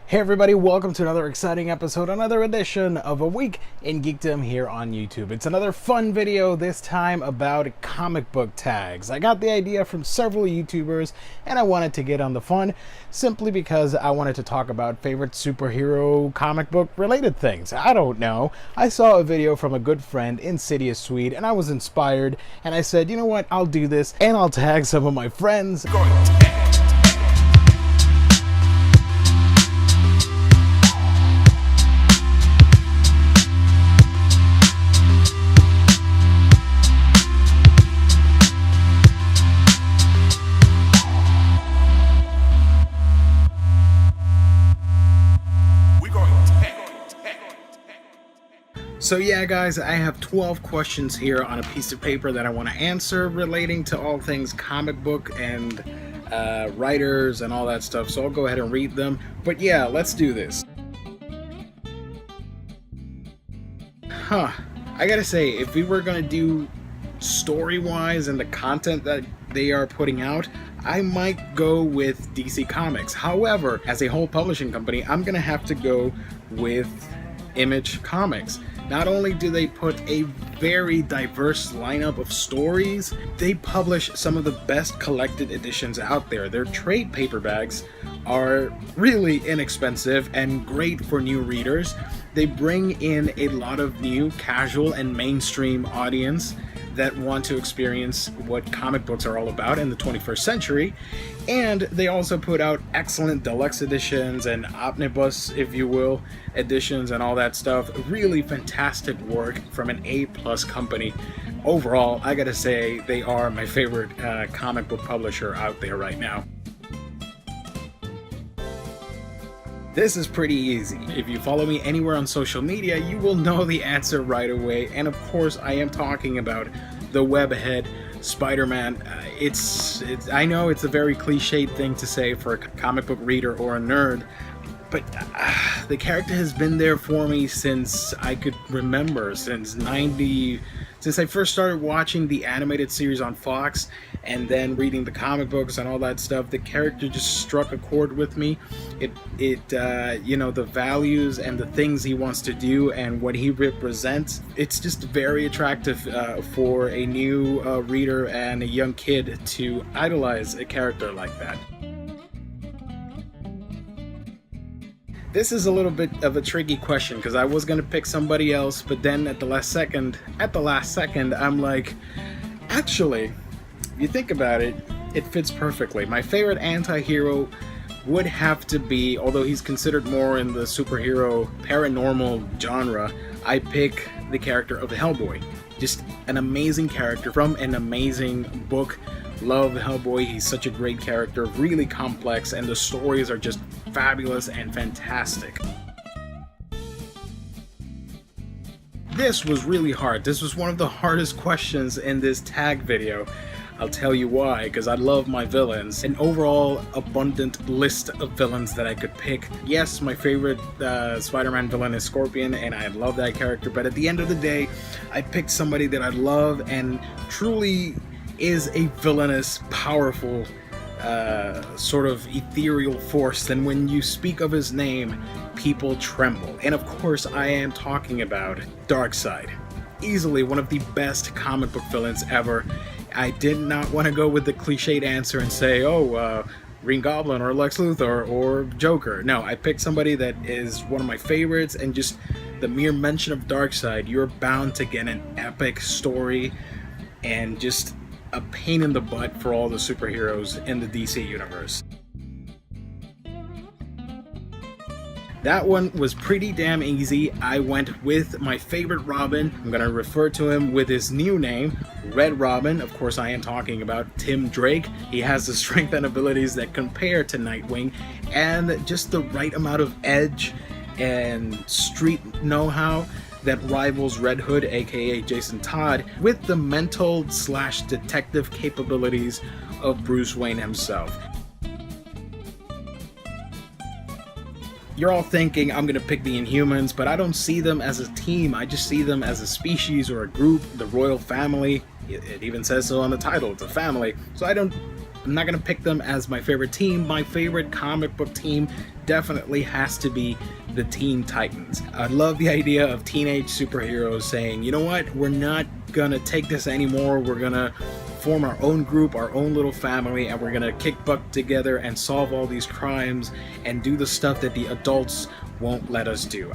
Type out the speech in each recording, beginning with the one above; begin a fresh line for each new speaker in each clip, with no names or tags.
Hey everybody, welcome to another exciting episode, another edition of A Week in Geekdom here on YouTube. It's another fun video, this time about comic book tags. I got the idea from several YouTubers and I wanted to get on the fun simply because I wanted to talk about favorite superhero comic book related things. I don't know. I saw a video from a good friend, Insidious Swede, and I was inspired and I said, you know what, I'll do this and I'll tag some of my friends. So yeah guys, I have 12 questions here on a piece of paper that I want to answer relating to all things comic book and writers and all that stuff, so I'll go ahead and read them. But yeah, let's do this. I gotta say, if we were gonna do story-wise and the content that they are putting out, I might go with DC Comics. However, as a whole publishing company, I'm gonna have to go with Image Comics. Not only do they put a very diverse lineup of stories, they publish some of the best collected editions out there. Their trade paperbacks are really inexpensive and great for new readers. They bring in a lot of new casual and mainstream audience that want to experience what comic books are all about in the 21st century. And they also put out excellent deluxe editions and omnibus, if you will, editions and all that stuff. Really fantastic work from an A-plus company. Overall, I gotta say, they are my favorite comic book publisher out there right now. This is pretty easy. If you follow me anywhere on social media, you will know the answer right away. And of course, I am talking about the webhead Spider-Man. I know it's a very cliched thing to say for a comic book reader or a nerd, but the character has been there for me since I could remember, since I first started watching the animated series on Fox and then reading the comic books and all that stuff. The character just struck a chord with me. The values and the things he wants to do and what he represents, it's just very attractive for a new reader and a young kid to idolize a character like that. This is a little bit of a tricky question because I was going to pick somebody else, but then at the last second, I'm like, actually, if you think about it, it fits perfectly. My favorite anti-hero would have to be, although he's considered more in the superhero paranormal genre, I pick the character of Hellboy. Just an amazing character from an amazing book. Love Hellboy, he's such a great character, really complex, and the stories are just fabulous and fantastic. This was really hard. This was one of the hardest questions in this tag video. I'll tell you why, because I love my villains. An overall abundant list of villains that I could pick. Yes, my favorite Spider-Man villain is Scorpion, and I love that character, but at the end of the day, I picked somebody that I love and truly is a villainous, powerful, sort of ethereal force. And when you speak of his name, people tremble. And of course, I am talking about Darkseid. Easily one of the best comic book villains ever. I did not want to go with the cliched answer and say, Green Goblin or Lex Luthor or Joker. No, I picked somebody that is one of my favorites, and just the mere mention of Darkseid, you're bound to get an epic story and just a pain in the butt for all the superheroes in the DC universe. That one was pretty damn easy. I went with my favorite Robin. I'm going to refer to him with his new name, Red Robin. Of course, I am talking about Tim Drake. He has the strength and abilities that compare to Nightwing, and just the right amount of edge and street know-how that rivals Red Hood, aka Jason Todd, with the mental/detective capabilities of Bruce Wayne himself. You're all thinking I'm gonna pick the Inhumans, but I don't see them as a team. I just see them as a species or a group, the royal family. It even says so on the title, it's a family. So I'm not gonna pick them as my favorite team. My favorite comic book team definitely has to be the Teen Titans. I love the idea of teenage superheroes saying, you know what, we're not gonna take this anymore, we're gonna form our own group, our own little family, and we're gonna kick butt together and solve all these crimes and do the stuff that the adults won't let us do.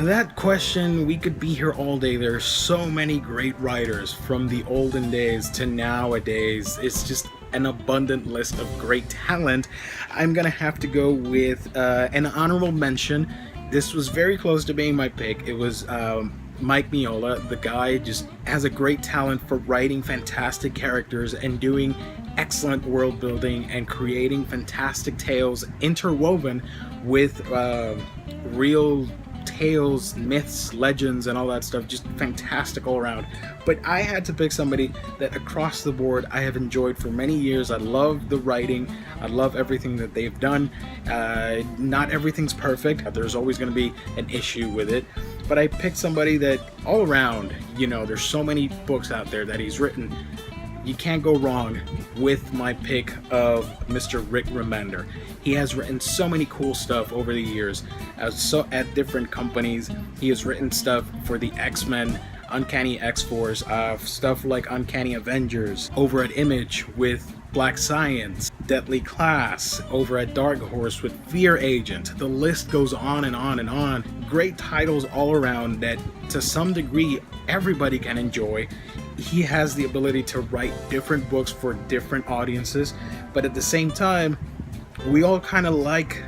That question, we could be here all day. There's so many great writers from the olden days to nowadays. It's just an abundant list of great talent. I'm gonna have to go with an honorable mention. This was very close to being my pick. It was Mike Mignola. The guy just has a great talent for writing fantastic characters and doing excellent world building and creating fantastic tales interwoven with real tales, myths, legends, and all that stuff. Just fantastic all around. But I had to pick somebody that across the board I have enjoyed for many years. I love the writing. I love everything that they've done. Not everything's perfect. There's always going to be an issue with it. But I picked somebody that all around, you know, there's so many books out there that he's written. You can't go wrong with my pick of Mr. Rick Remender. He has written so many cool stuff over the years, so at different companies. He has written stuff for the X-Men, Uncanny X-Force, stuff like Uncanny Avengers, over at Image with Black Science, Deadly Class, over at Dark Horse with Fear Agent. The list goes on and on and on. Great titles all around that to some degree everybody can enjoy. He has the ability to write different books for different audiences, but at the same time, we all kind of like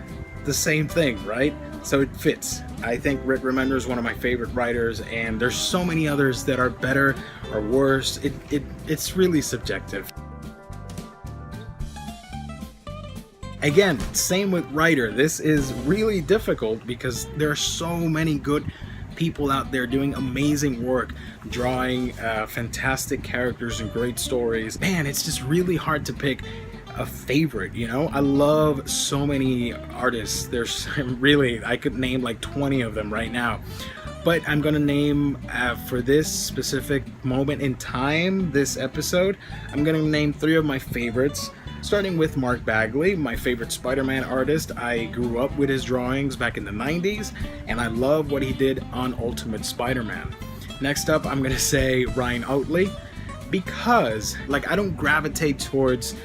the same thing, right? So it fits. I think Rick Remender is one of my favorite writers, and there's so many others that are better or worse. It's really subjective. Again, same with writer. This is really difficult because there are so many good people out there doing amazing work, drawing fantastic characters and great stories. Man, it's just really hard to pick a favorite, you know? I love so many artists. There's really, I could name like 20 of them right now. But I'm gonna name, for this specific moment in time, this episode, I'm gonna name 3 of my favorites. Starting with Mark Bagley, my favorite Spider-Man artist. I grew up with his drawings back in the 90s, and I love what he did on Ultimate Spider-Man. Next up, I'm gonna say Ryan Oatley, because like I don't gravitate towards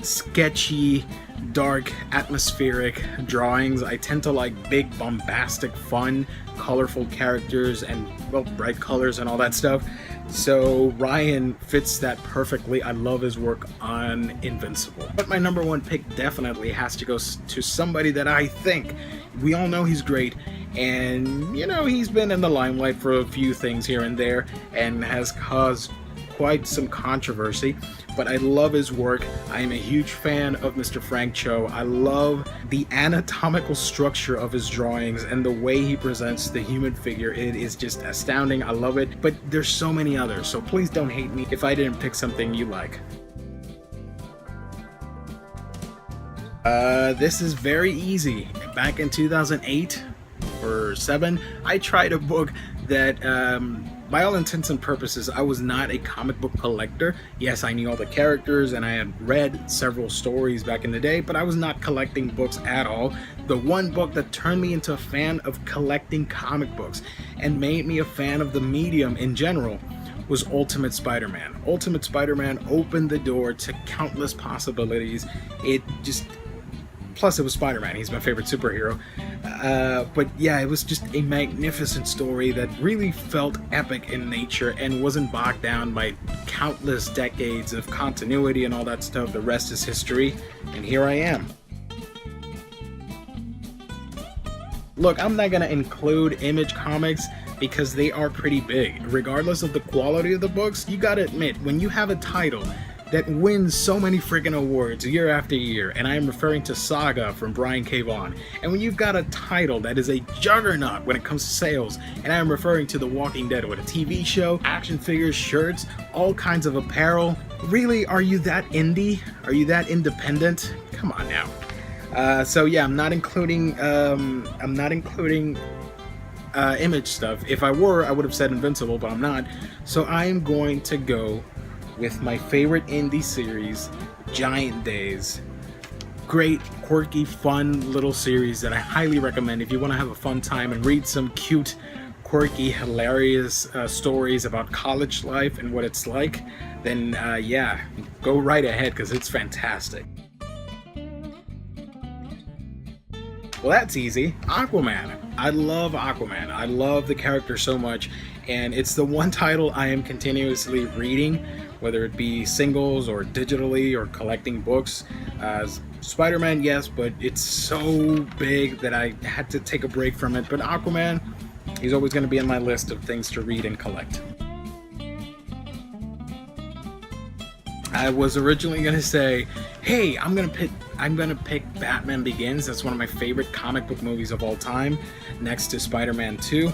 sketchy, dark, atmospheric drawings. I tend to like big, bombastic, fun, colorful characters and, well, bright colors and all that stuff. So Ryan fits that perfectly. I love his work on Invincible. But my number one pick definitely has to go to somebody that I think, we all know he's great, and you know, he's been in the limelight for a few things here and there and has caused quite some controversy, but I love his work. I am a huge fan of Mr. Frank Cho. I love the anatomical structure of his drawings and the way he presents the human figure. It is just astounding. I love it, but there's so many others, so please don't hate me if I didn't pick something you like. This is very easy. Back in 2008 or 7, I tried a book that by all intents and purposes, I was not a comic book collector. Yes, I knew all the characters and I had read several stories back in the day, but I was not collecting books at all. The one book that turned me into a fan of collecting comic books and made me a fan of the medium in general was Ultimate Spider-Man. Ultimate Spider-Man opened the door to countless possibilities. Plus it was Spider-Man, he's my favorite superhero. But yeah, it was just a magnificent story that really felt epic in nature and wasn't bogged down by countless decades of continuity and all that stuff. The rest is history, and here I am. Look, I'm not gonna include Image Comics because they are pretty big. Regardless of the quality of the books, you gotta admit, when you have a title that wins so many freaking awards year after year, and I am referring to Saga from Brian K. Vaughan, and when you've got a title that is a juggernaut when it comes to sales, and I am referring to The Walking Dead with a TV show, action figures, shirts, all kinds of apparel, really, are you that indie? Are you that independent? Come on now. So yeah, I'm not including Image stuff. If I were, I would have said Invincible, but I'm not. So I am going to go with my favorite indie series, Giant Days. Great, quirky, fun little series that I highly recommend if you want to have a fun time and read some cute, quirky, hilarious stories about college life and what it's like. Then yeah, go right ahead because it's fantastic. Well, that's easy. Aquaman. I love Aquaman. I love the character so much, and it's the one title I am continuously reading, whether it be singles or digitally or collecting books. Spider-Man, yes, but it's so big that I had to take a break from it. But Aquaman, he's always going to be on my list of things to read and collect. I was originally going to say, hey, I'm gonna pick Batman Begins. That's one of my favorite comic book movies of all time, next to Spider-Man 2.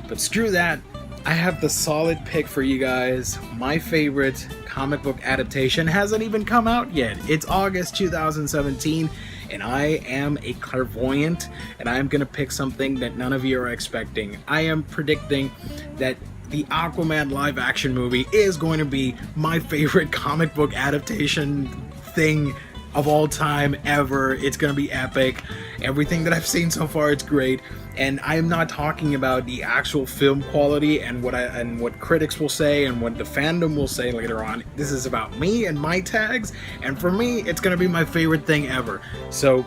But screw that. I have the solid pick for you guys. My favorite comic book adaptation hasn't even come out yet. It's August 2017, and I am a clairvoyant, and I am gonna pick something that none of you are expecting. I am predicting that the Aquaman live action movie is going to be my favorite comic book adaptation thing of all time ever. It's gonna be epic. Everything that I've seen so far, it's great. And I am not talking about the actual film quality and what critics will say and what the fandom will say later on. This is about me and my tags, and for me, it's gonna be my favorite thing ever. So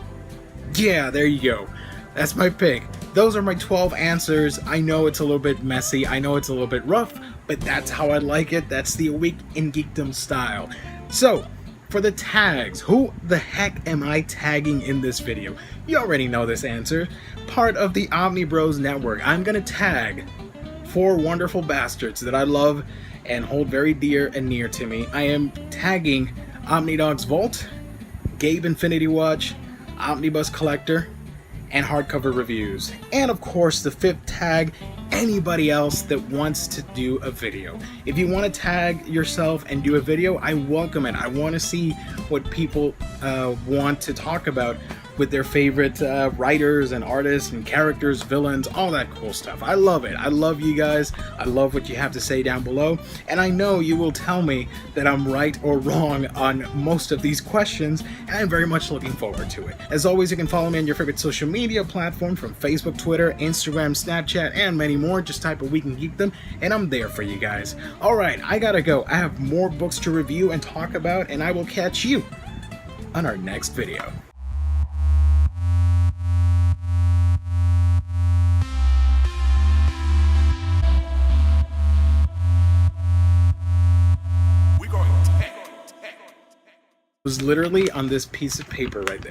yeah, there you go. That's my pick. Those are my 12 answers. I know it's a little bit messy. I know it's a little bit rough, but that's how I like it. That's the Week in Geekdom style. So, for the tags, who the heck am I tagging in this video? You already know this answer. Part of the Omni Bros network. I'm gonna tag 4 wonderful bastards that I love and hold very dear and near to me. I am tagging Omnidog's Vault, Gabe Infinity Watch, Omnibus Collector, and hardcover reviews. And of course, the 5th tag, anybody else that wants to do a video. If you want to tag yourself and do a video, I welcome it. I want to see what people want to talk about with their favorite writers and artists and characters, villains, all that cool stuff. I love it. I love you guys. I love what you have to say down below. And I know you will tell me that I'm right or wrong on most of these questions, and I'm very much looking forward to it. As always, you can follow me on your favorite social media platform from Facebook, Twitter, Instagram, Snapchat, and many more. Just type a Week in Geekdom, and I'm there for you guys. Alright, I gotta go. I have more books to review and talk about, and I will catch you on our next video. Was literally on this piece of paper right there.